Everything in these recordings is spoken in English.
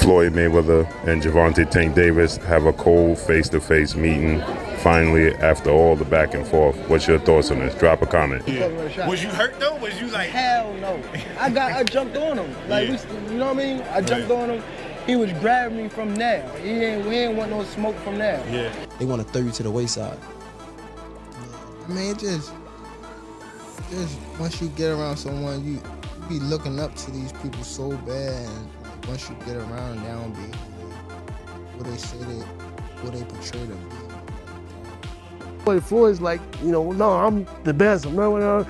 Floyd Mayweather and Gervonta Tank Davis have a cold face-to-face meeting finally after all the back and forth. What's your thoughts on this? Drop a comment. Yeah. Was you hurt though? Was you like? Hell no. I jumped on him. Like, you know what I mean? I jumped on him. He was grabbing me from there. We ain't want no smoke from there. Yeah. They want to throw you to the wayside. I mean, just once you get around someone, you be looking up to these people so bad, and once you get around, they don't be what they say what they portray them. But Floyd's like, no, I'm the best. No,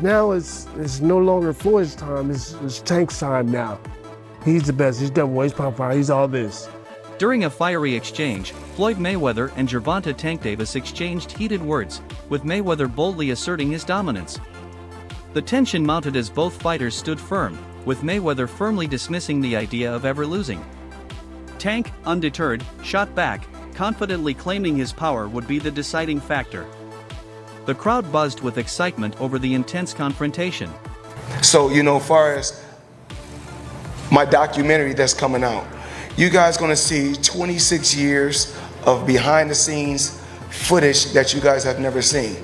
now it's no longer Floyd's time. It's Tank's time now. He's the best. He's done well. He's power. He's all this. During a fiery exchange, Floyd Mayweather and Gervonta Tank Davis exchanged heated words, with Mayweather boldly asserting his dominance. The tension mounted as both fighters stood firm, with Mayweather firmly dismissing the idea of ever losing. Tank, undeterred, shot back, confidently claiming his power would be the deciding factor. The crowd buzzed with excitement over the intense confrontation. So, far as my documentary that's coming out, you guys gonna see 26 years of behind the scenes footage that you guys have never seen.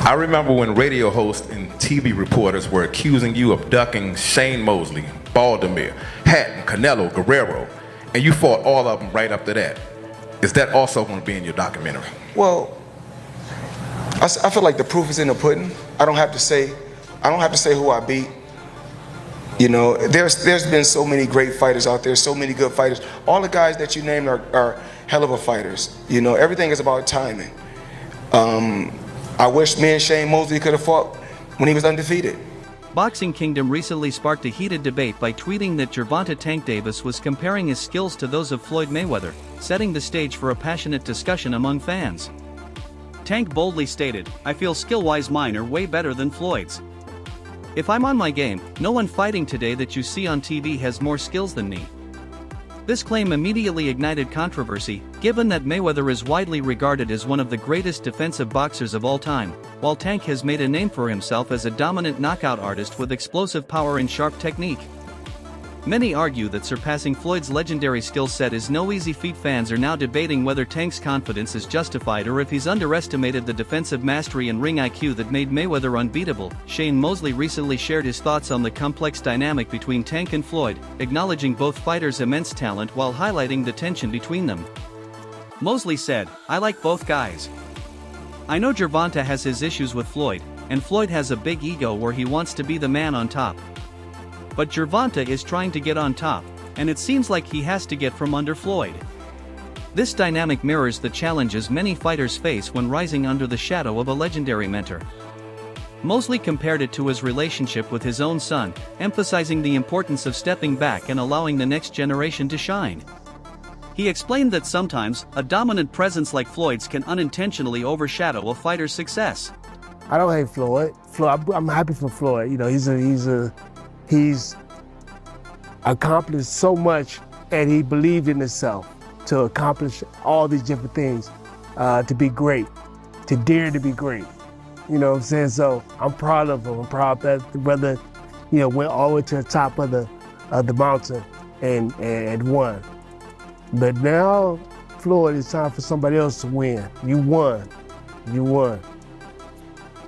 I remember when radio hosts and TV reporters were accusing you of ducking Shane Mosley, Baldomir, Hatton, Canelo, Guerrero, and you fought all of them right after that. Is that also going to be in your documentary? Well, I feel like the proof is in the pudding. I don't have to say who I beat. There's been so many great fighters out there, so many good fighters. All the guys that you named are hell of a fighters. Everything is about timing. I wish me and Shane Mosley could have fought when he was undefeated. Boxing Kingdom recently sparked a heated debate by tweeting that Gervonta Tank Davis was comparing his skills to those of Floyd Mayweather, setting the stage for a passionate discussion among fans. Tank boldly stated, "I feel skill-wise mine are way better than Floyd's. If I'm on my game, no one fighting today that you see on TV has more skills than me." This claim immediately ignited controversy, given that Mayweather is widely regarded as one of the greatest defensive boxers of all time, while Tank has made a name for himself as a dominant knockout artist with explosive power and sharp technique. Many argue that surpassing Floyd's legendary skill set is no easy feat. Fans are now debating whether Tank's confidence is justified or if he's underestimated the defensive mastery and ring IQ that made Mayweather unbeatable. Shane Mosley recently shared his thoughts on the complex dynamic between Tank and Floyd, acknowledging both fighters' immense talent while highlighting the tension between them. Mosley said, "I like both guys. I know Gervonta has his issues with Floyd, and Floyd has a big ego where he wants to be the man on top. But Gervonta is trying to get on top, and it seems like he has to get from under Floyd." This dynamic mirrors the challenges many fighters face when rising under the shadow of a legendary mentor. Mosley compared it to his relationship with his own son, emphasizing the importance of stepping back and allowing the next generation to shine. He explained that sometimes, a dominant presence like Floyd's can unintentionally overshadow a fighter's success. I don't hate Floyd. I'm happy for Floyd. He's accomplished so much, and he believed in himself to accomplish all these different things, to be great, to dare to be great. You know what I'm saying? So I'm proud of him. I'm proud that the brother, went all the way to the top of the mountain and won. But now, Floyd, it's time for somebody else to win. You won.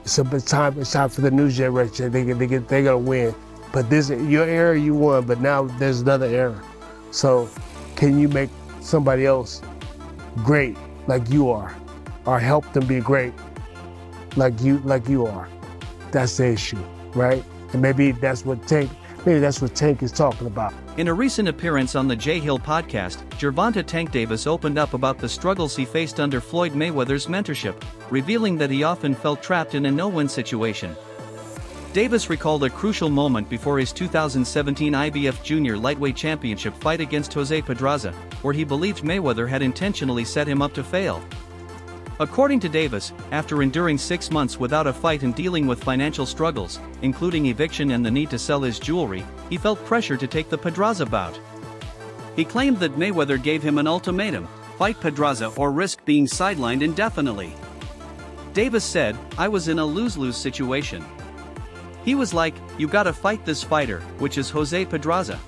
It's time for the new generation. They're gonna win. But your era, you won, but now there's another era. So can you make somebody else great like you are? Or help them be great like you are? That's the issue, right? And maybe that's what Tank is talking about. In a recent appearance on the Jay Hill podcast, Gervonta Tank Davis opened up about the struggles he faced under Floyd Mayweather's mentorship, revealing that he often felt trapped in a no-win situation. Davis recalled a crucial moment before his 2017 IBF Junior Lightweight Championship fight against Jose Pedraza, where he believed Mayweather had intentionally set him up to fail. According to Davis, after enduring 6 months without a fight and dealing with financial struggles, including eviction and the need to sell his jewelry, he felt pressure to take the Pedraza bout. He claimed that Mayweather gave him an ultimatum: fight Pedraza or risk being sidelined indefinitely. Davis said, "I was in a lose-lose situation. He was like, you gotta fight this fighter, which is Jose Pedraza.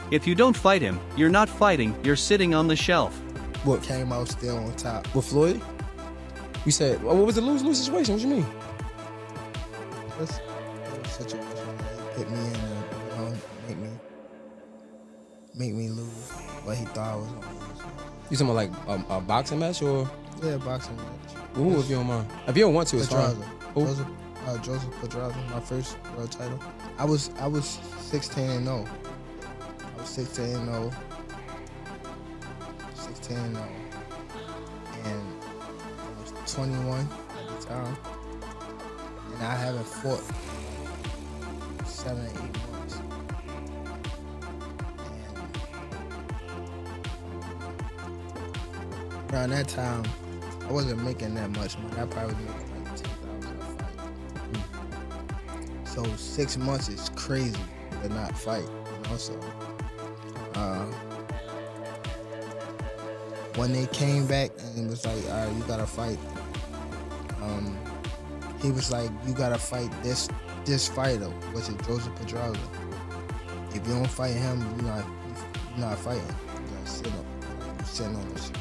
If you don't fight him, you're not fighting, you're sitting on the shelf. What came out still on top. With Floyd? You said, well, what was the lose-lose situation? What you mean? That's a situation that he put me in and make me lose what he thought I was gonna lose. You talking about like a boxing match or? Yeah, boxing match. Who, if you don't mind? If you don't want to, it's fine. Pedraza. Joseph Pedraza, my first world title. I was 16-0. I was 16-0. 16-0. And I was 21 at the time. And I haven't fought 7 or 8 months. And around that time, I wasn't making that much money. I probably was making like 10,000 a fight. So 6 months is crazy to not fight, you know. So when they came back and it was like, all right, you gotta fight. He was like, you gotta fight this fighter, which is Joseph Pedraza. If you don't fight him, you're not fighting. You gotta sit on the show.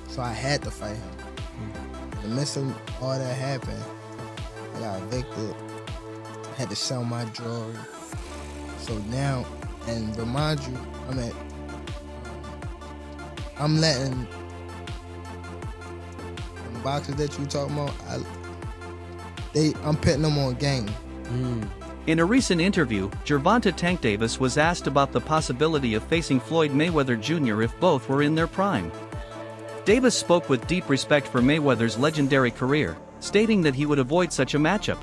So I had to fight him. In the midst of all that happened, I got evicted. I had to sell my jewelry. So now, and remind you, I'm letting the boxers that you talking about, I'm putting them on game. In a recent interview, Gervonta Tank Davis was asked about the possibility of facing Floyd Mayweather Jr. if both were in their prime. Davis spoke with deep respect for Mayweather's legendary career, stating that he would avoid such a matchup.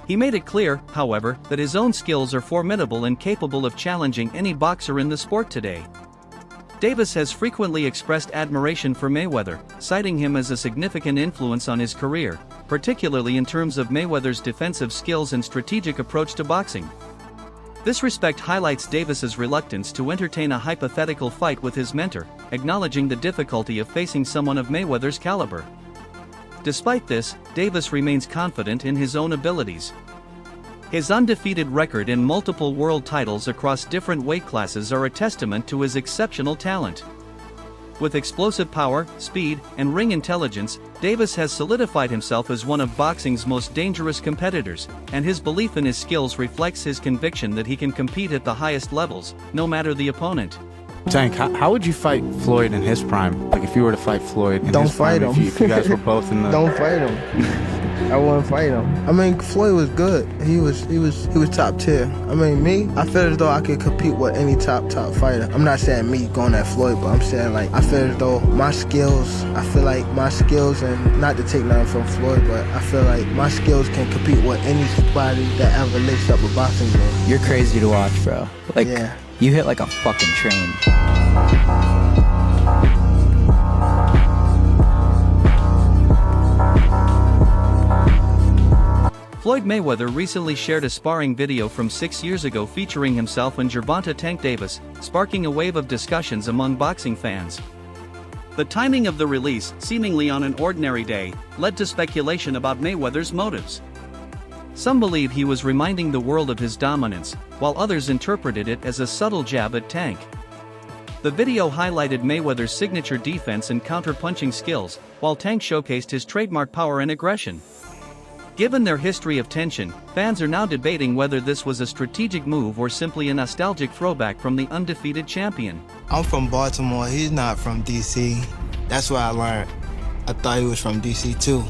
He made it clear, however, that his own skills are formidable and capable of challenging any boxer in the sport today. Davis has frequently expressed admiration for Mayweather, citing him as a significant influence on his career, particularly in terms of Mayweather's defensive skills and strategic approach to boxing. This respect highlights Davis's reluctance to entertain a hypothetical fight with his mentor, acknowledging the difficulty of facing someone of Mayweather's caliber. Despite this, Davis remains confident in his own abilities. His undefeated record and multiple world titles across different weight classes are a testament to his exceptional talent. With explosive power, speed, and ring intelligence, Davis has solidified himself as one of boxing's most dangerous competitors, and his belief in his skills reflects his conviction that he can compete at the highest levels, no matter the opponent. Tank, how would you fight Floyd in his prime? Like if you were to fight Floyd in his prime, Don't fight him. If you guys were both in the... Don't fight him. I wouldn't fight him. I mean, Floyd was good. He was top tier. I mean, me, I feel as though I could compete with any top fighter. I'm not saying me going at Floyd, but I'm saying like I feel as though my skills, and not to take nothing from Floyd, but I feel like my skills can compete with anybody that ever laced up a boxing game. You're crazy to watch, bro. Like, yeah. You hit like a fucking train. Floyd Mayweather recently shared a sparring video from 6 years ago featuring himself and Gervonta Tank Davis, sparking a wave of discussions among boxing fans. The timing of the release, seemingly on an ordinary day, led to speculation about Mayweather's motives. Some believe he was reminding the world of his dominance, while others interpreted it as a subtle jab at Tank. The video highlighted Mayweather's signature defense and counter-punching skills, while Tank showcased his trademark power and aggression. Given their history of tension, fans are now debating whether this was a strategic move or simply a nostalgic throwback from the undefeated champion. I'm from Baltimore. He's not from D.C. That's what I learned. I thought he was from D.C. too.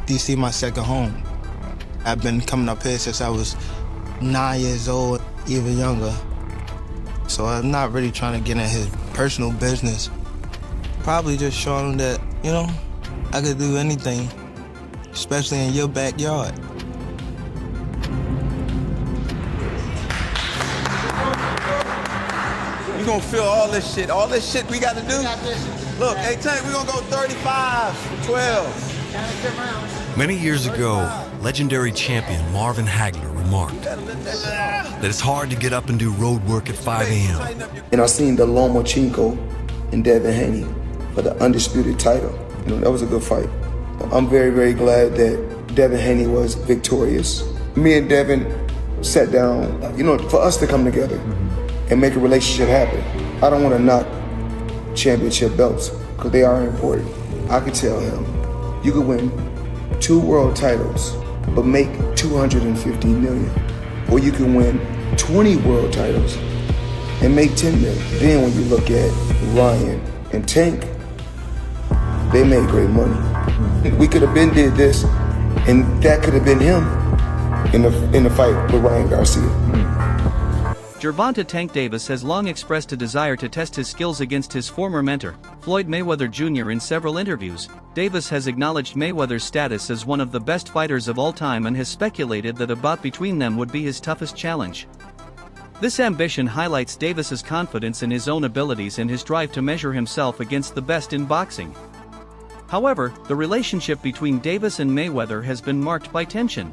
D.C. my second home. I've been coming up here since I was 9 years old, even younger. So I'm not really trying to get in his personal business. Probably just showing him that, you know, I could do anything, especially in your backyard. You gonna feel all this shit we gotta do? Look, hey Tank, we gonna go 35, 12. Many years ago, legendary champion Marvin Hagler remarked that it's hard to get up and do road work at 5 a.m. And I seen the Lomachenko and Devin Haney for the undisputed title. You know, that was a good fight. I'm very, very glad that Devin Haney was victorious. Me and Devin sat down, for us to come together and make a relationship happen. I don't want to knock championship belts because they are important. I could tell him, you could win 2 world titles but make 250 million, or you can win 20 world titles and make 10 million. Then when you look at Ryan and Tank, they made great money. We could have been did this, and that could have been him in the fight with Ryan Garcia. Gervonta Tank Davis has long expressed a desire to test his skills against his former mentor, Floyd Mayweather Jr. In several interviews, Davis has acknowledged Mayweather's status as one of the best fighters of all time and has speculated that a bout between them would be his toughest challenge. This ambition highlights Davis's confidence in his own abilities and his drive to measure himself against the best in boxing. However, the relationship between Davis and Mayweather has been marked by tension.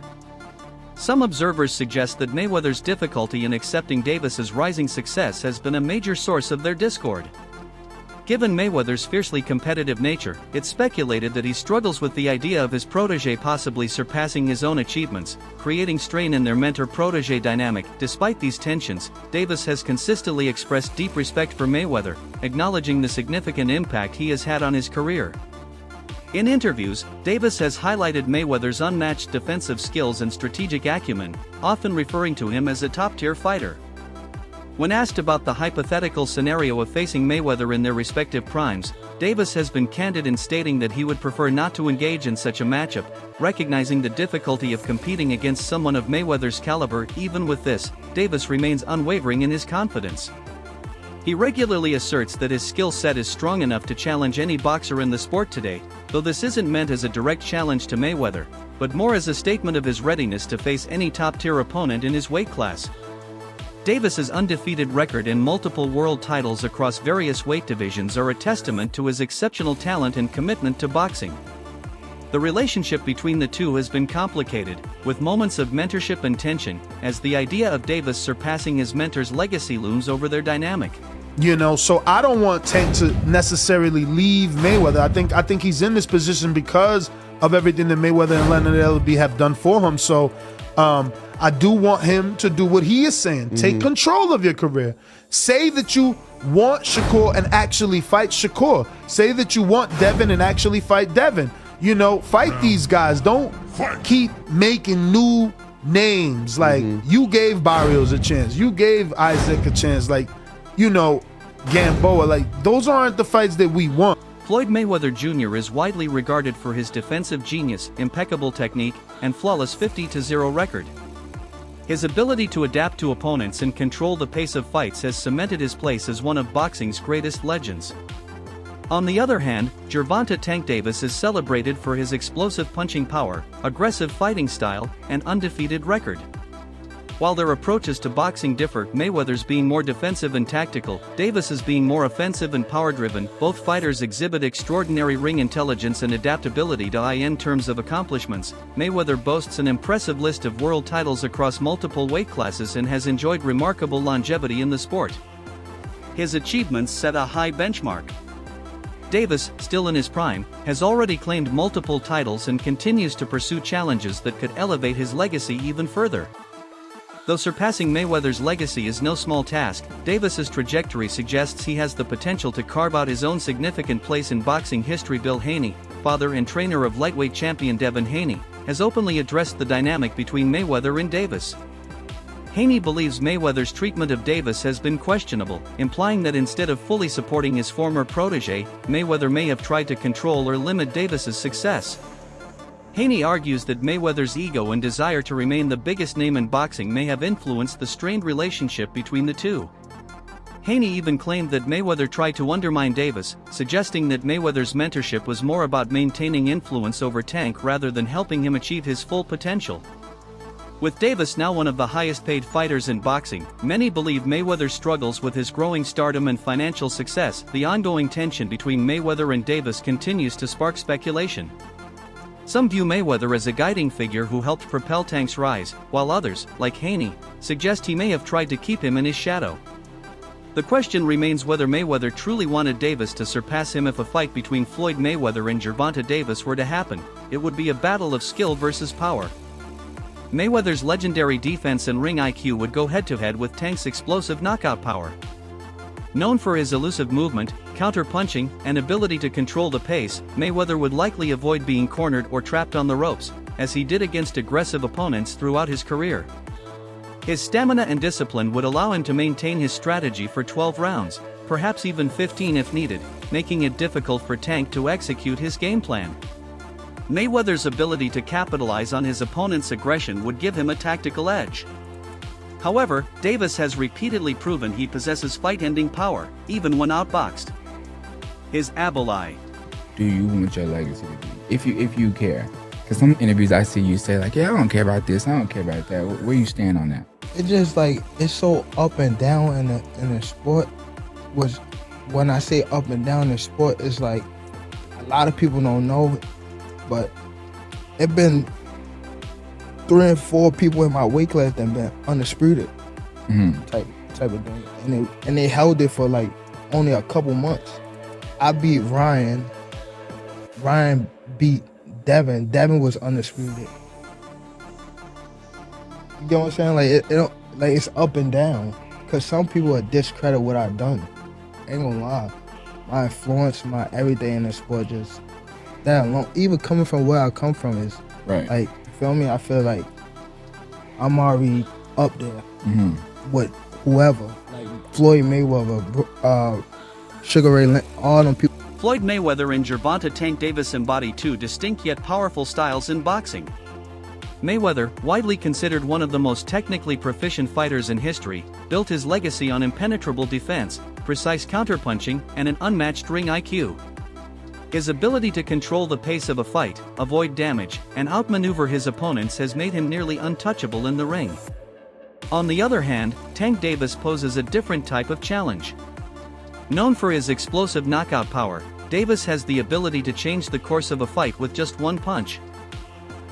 Some observers suggest that Mayweather's difficulty in accepting Davis's rising success has been a major source of their discord. Given Mayweather's fiercely competitive nature, it's speculated that he struggles with the idea of his protégé possibly surpassing his own achievements, creating strain in their mentor-protégé dynamic. Despite these tensions, Davis has consistently expressed deep respect for Mayweather, acknowledging the significant impact he has had on his career. In interviews, Davis has highlighted Mayweather's unmatched defensive skills and strategic acumen, often referring to him as a top-tier fighter. When asked about the hypothetical scenario of facing Mayweather in their respective primes, Davis has been candid in stating that he would prefer not to engage in such a matchup, recognizing the difficulty of competing against someone of Mayweather's caliber. Even with this, Davis remains unwavering in his confidence. He regularly asserts that his skill set is strong enough to challenge any boxer in the sport today, though this isn't meant as a direct challenge to Mayweather, but more as a statement of his readiness to face any top-tier opponent in his weight class. Davis's undefeated record and multiple world titles across various weight divisions are a testament to his exceptional talent and commitment to boxing. The relationship between the two has been complicated, with moments of mentorship and tension, as the idea of Davis surpassing his mentor's legacy looms over their dynamic. So I don't want Tank to necessarily leave Mayweather. I think he's in this position because of everything that Mayweather and Leonard Ellerbe have done for him. So I do want him to do what he is saying. Take control of your career. Say that you want Shakur and actually fight Shakur. Say that you want Devin and actually fight Devin. Fight these guys. Don't keep making new names. Like, you gave Barrios a chance. You gave Isaac a chance. Gamboa. Like, those aren't the fights that we want. Floyd Mayweather Jr. is widely regarded for his defensive genius, impeccable technique, and flawless 50-0 record. His ability to adapt to opponents and control the pace of fights has cemented his place as one of boxing's greatest legends. On the other hand, Gervonta Tank Davis is celebrated for his explosive punching power, aggressive fighting style, and undefeated record. While their approaches to boxing differ, Mayweather's being more defensive and tactical, Davis's being more offensive and power-driven. Both fighters exhibit extraordinary ring intelligence and adaptability to high-end terms of accomplishments. Mayweather boasts an impressive list of world titles across multiple weight classes and has enjoyed remarkable longevity in the sport. His achievements set a high benchmark. Davis, still in his prime, has already claimed multiple titles and continues to pursue challenges that could elevate his legacy even further. Though surpassing Mayweather's legacy is no small task, Davis's trajectory suggests he has the potential to carve out his own significant place in boxing history. Bill Haney, father and trainer of lightweight champion Devin Haney, has openly addressed the dynamic between Mayweather and Davis. Haney believes Mayweather's treatment of Davis has been questionable, implying that instead of fully supporting his former protégé, Mayweather may have tried to control or limit Davis's success. Haney argues that Mayweather's ego and desire to remain the biggest name in boxing may have influenced the strained relationship between the two. Haney even claimed that Mayweather tried to undermine Davis, suggesting that Mayweather's mentorship was more about maintaining influence over Tank rather than helping him achieve his full potential. With Davis now one of the highest-paid fighters in boxing, many believe Mayweather's struggles with his growing stardom and financial success. The ongoing tension between Mayweather and Davis continues to spark speculation. Some view Mayweather as a guiding figure who helped propel Tank's rise, while others, like Haney, suggest he may have tried to keep him in his shadow. The question remains whether Mayweather truly wanted Davis to surpass him. If a fight between Floyd Mayweather and Gervonta Davis were to happen, it would be a battle of skill versus power. Mayweather's legendary defense and ring IQ would go head-to-head with Tank's explosive knockout power. Known for his elusive movement, counter-punching, and ability to control the pace, Mayweather would likely avoid being cornered or trapped on the ropes, as he did against aggressive opponents throughout his career. His stamina and discipline would allow him to maintain his strategy for 12 rounds, perhaps even 15 if needed, making it difficult for Tank to execute his game plan. Mayweather's ability to capitalize on his opponent's aggression would give him a tactical edge. However, Davis has repeatedly proven he possesses fight-ending power, even when outboxed. His ally. Do you want your legacy to be? If you care. Because some interviews I see you say like, yeah, I don't care about this, I don't care about that. Where you stand on that? It's just like, it's so up and down in the sport. Was when I say up and down in the sport, it's like a lot of people don't know, but it been 3 and 4 people in my weight class that been undisputed type of thing, and they held it for like only a couple months. I beat Ryan. Ryan beat Devin. Devin was undisputed. You know what I'm saying? Like it don't, like it's up and down. Cause some people will discredit what I've done. Ain't gonna lie. My influence, my everything in the sport, just that alone. Even coming from where I come from is right. Like, feel me? I feel like I'm already up there with whoever. Like Floyd Mayweather, Sugar Ray Leonard, all them people. Floyd Mayweather and Gervonta Tank Davis embody two distinct yet powerful styles in boxing. Mayweather, widely considered one of the most technically proficient fighters in history, built his legacy on impenetrable defense, precise counterpunching, and an unmatched ring IQ. His ability to control the pace of a fight, avoid damage, and outmaneuver his opponents has made him nearly untouchable in the ring. On the other hand, Tank Davis poses a different type of challenge. Known for his explosive knockout power, Davis has the ability to change the course of a fight with just one punch.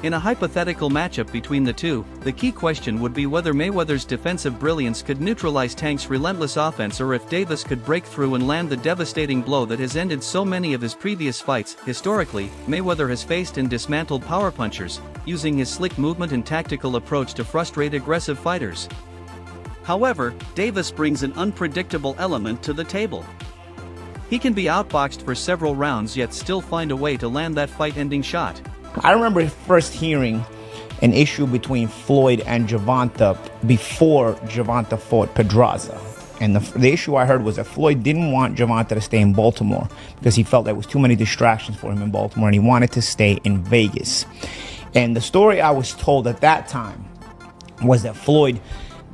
In a hypothetical matchup between the two, the key question would be whether Mayweather's defensive brilliance could neutralize Tank's relentless offense, or if Davis could break through and land the devastating blow that has ended so many of his previous fights. Historically, Mayweather has faced and dismantled power punchers, using his slick movement and tactical approach to frustrate aggressive fighters. However, Davis brings an unpredictable element to the table. He can be outboxed for several rounds yet still find a way to land that fight-ending shot. I remember first hearing an issue between Floyd and Gervonta before Gervonta fought Pedraza. And the issue I heard was that Floyd didn't want Gervonta to stay in Baltimore because he felt there was too many distractions for him in Baltimore, and he wanted to stay in Vegas. And the story I was told at that time was that Floyd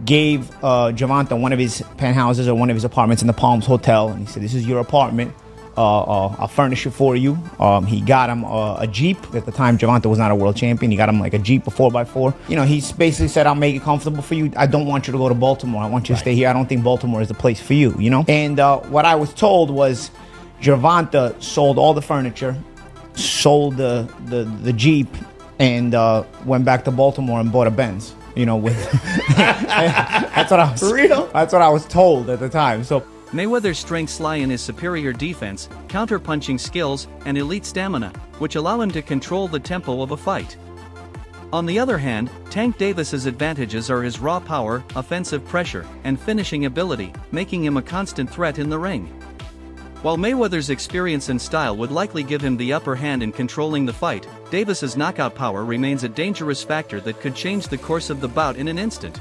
gave Gervonta one of his penthouses or one of his apartments in the Palms Hotel, and he said, "This is your apartment. I'll furnish it for you." He got him a Jeep. At the time, Gervonta was not a world champion. He got him like a Jeep, a 4x4. You know, he basically said, "I'll make it comfortable for you. I don't want you to go to Baltimore. I want you to stay here. I don't think Baltimore is the place for you," you know? And what I was told was Gervonta sold all the furniture, sold the Jeep, and went back to Baltimore and bought a Benz. You know, with that's what I was, that's what I was told at the time. So Mayweather's strengths lie in his superior defense, counter-punching skills, and elite stamina, which allow him to control the tempo of a fight. On the other hand, Tank Davis's advantages are his raw power, offensive pressure, and finishing ability, making him a constant threat in the ring. While Mayweather's experience and style would likely give him the upper hand in controlling the fight, Davis's knockout power remains a dangerous factor that could change the course of the bout in an instant.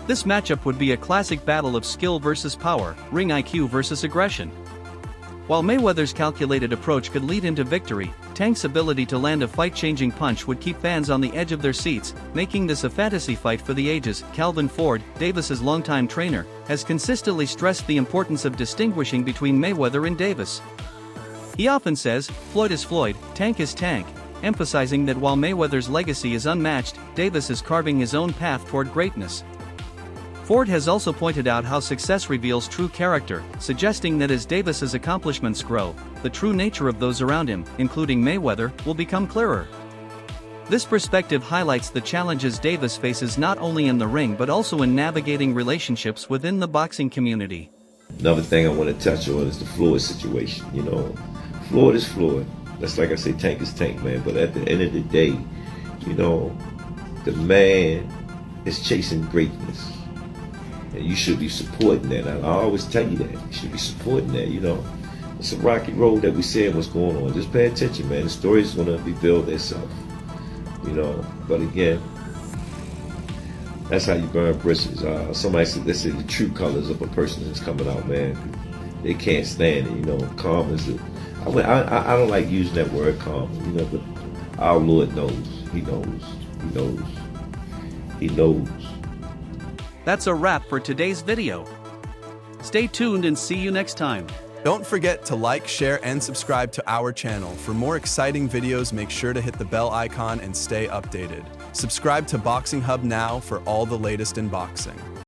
This matchup would be a classic battle of skill versus power, ring IQ versus aggression. While Mayweather's calculated approach could lead him to victory, Tank's ability to land a fight-changing punch would keep fans on the edge of their seats, making this a fantasy fight for the ages. Calvin Ford, Davis's longtime trainer, has consistently stressed the importance of distinguishing between Mayweather and Davis. He often says, "Floyd is Floyd, Tank is Tank," emphasizing that while Mayweather's legacy is unmatched, Davis is carving his own path toward greatness. Ford has also pointed out how success reveals true character, suggesting that as Davis's accomplishments grow, the true nature of those around him, including Mayweather, will become clearer. This perspective highlights the challenges Davis faces not only in the ring but also in navigating relationships within the boxing community. Another thing I want to touch on is the Floyd situation. You know, Floyd is Floyd. That's like I say, Tank is Tank, man. But at the end of the day, you know, The man is chasing greatness. And you should be supporting that. I always tell you that. You should be supporting that, you know. It's a rocky road that we saying what's going on. Just pay attention, man. The story is going to reveal itself, you know. But again, that's how you burn bridges. Somebody said, they say the true colors of a person is coming out, man. They can't stand it, you know. Calm is it. I don't like using that word calm, you know, but our Lord knows. He knows. He knows. He knows. That's a wrap for today's video. Stay tuned and see you next time. Don't forget to like, share, and subscribe to our channel. For more exciting videos, make sure to hit the bell icon and stay updated. Subscribe to Boxing Hub now for all the latest in boxing.